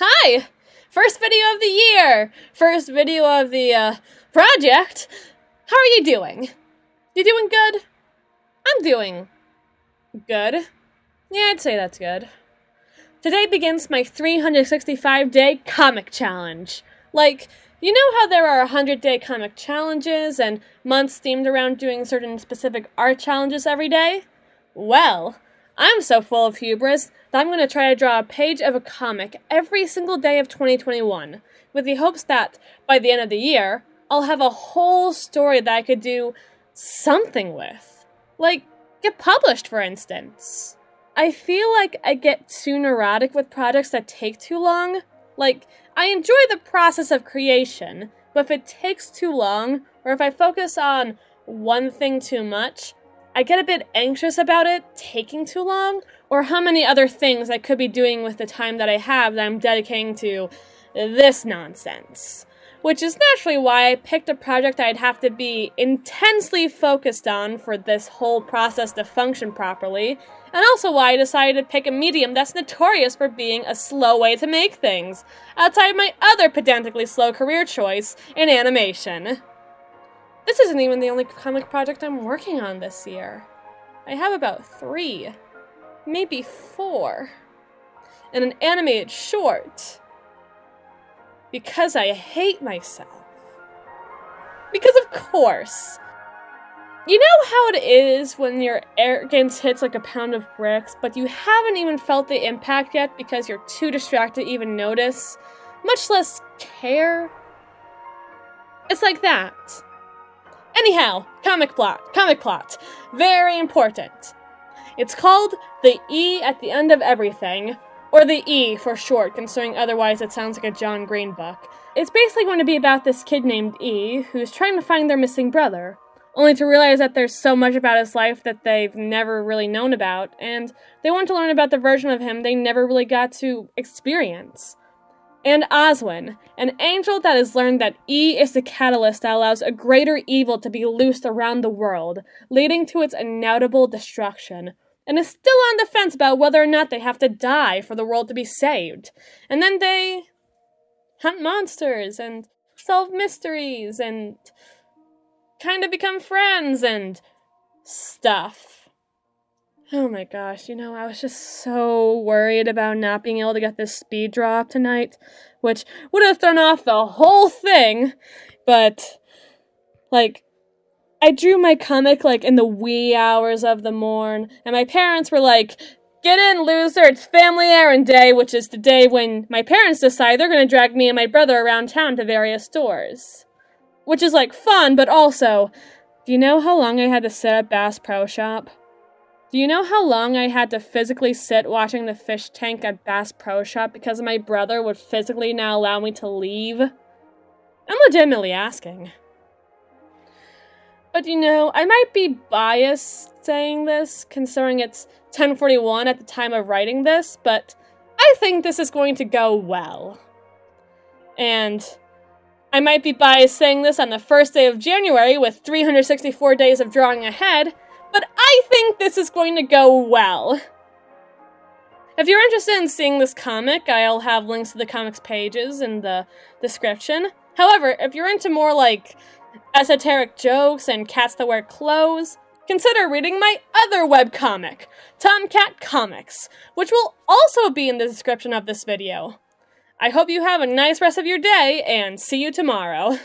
Hi! First video of the year! First video of the, project! How are you doing? You doing good? I'm doing good. Yeah, I'd say that's good. Today begins my 365-day comic challenge. Like, you know how there are 100-day comic challenges and months themed around doing certain specific art challenges every day? Well, I'm so full of hubris that I'm going to try to draw a page of a comic every single day of 2021, with the hopes that, by the end of the year, I'll have a whole story that I could do something with. Like, get published, for instance. I feel like I get too neurotic with projects that take too long. Like, I enjoy the process of creation, but if it takes too long, or if I focus on one thing too much, I get a bit anxious about it taking too long, or how many other things I could be doing with the time that I have that I'm dedicating to this nonsense. Which is naturally why I picked a project that I'd have to be intensely focused on for this whole process to function properly, and also why I decided to pick a medium that's notorious for being a slow way to make things, outside my other pedantically slow career choice in animation. This isn't even the only comic project I'm working on this year. I have about 3, maybe 4, and an animated short. Because I hate myself. Because of course. You know how it is when your arrogance hits like a pound of bricks, but you haven't even felt the impact yet because you're too distracted to even notice, much less care? It's like that. Anyhow, comic plot. Very important. It's called The E at the End of Everything, or the E for short, considering otherwise it sounds like a John Green book. It's basically going to be about this kid named E, who's trying to find their missing brother, only to realize that there's so much about his life that they've never really known about, and they want to learn about the version of him they never really got to experience. And Oswin, an angel that has learned that E is the catalyst that allows a greater evil to be loosed around the world, leading to its inevitable destruction, and is still on the fence about whether or not they have to die for the world to be saved. And then they hunt monsters, and solve mysteries, and kind of become friends, and stuff. Oh my gosh, I was just so worried about not being able to get this speed draw up tonight, which would have thrown off the whole thing, but, I drew my comic, in the wee hours of the morn, and my parents were like, "Get in, loser, it's family errand day," which is the day when my parents decide they're going to drag me and my brother around town to various stores. Which is, fun, but also, do you know how long I had to sit at Bass Pro Shop? Do you know how long I had to physically sit watching the fish tank at Bass Pro Shop because my brother would physically not allow me to leave? I'm legitimately asking. But I might be biased saying this, considering it's 10:41 at the time of writing this, but I think this is going to go well. And I might be biased saying this on the first day of January with 364 days of drawing ahead, but I think this is going to go well. If you're interested in seeing this comic, I'll have links to the comics pages in the description. However, if you're into more esoteric jokes and cats that wear clothes, consider reading my other webcomic, Tomcat Comix, which will also be in the description of this video. I hope you have a nice rest of your day, and see you tomorrow.